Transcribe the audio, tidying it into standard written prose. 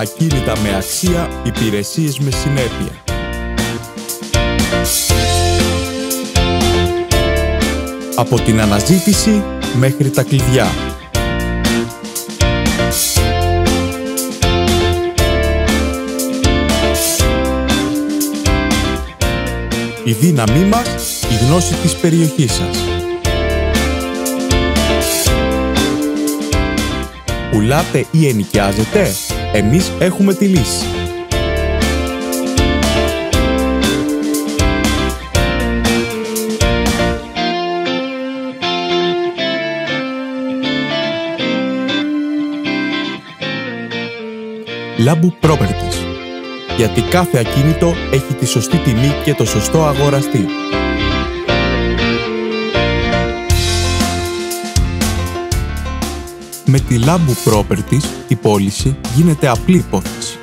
Ακίνητα με αξία, υπηρεσίες με συνέπεια. Από την αναζήτηση μέχρι τα κλειδιά. Η δύναμή μας, η γνώση της περιοχής σας. Πουλάτε ή ενοικιάζετε? Εμείς έχουμε τη λύση. Λάμπου Properties. Γιατί κάθε ακίνητο έχει τη σωστή τιμή και το σωστό αγοραστή. Με τη Λάμπου Properties η πώληση γίνεται απλή υπόθεση.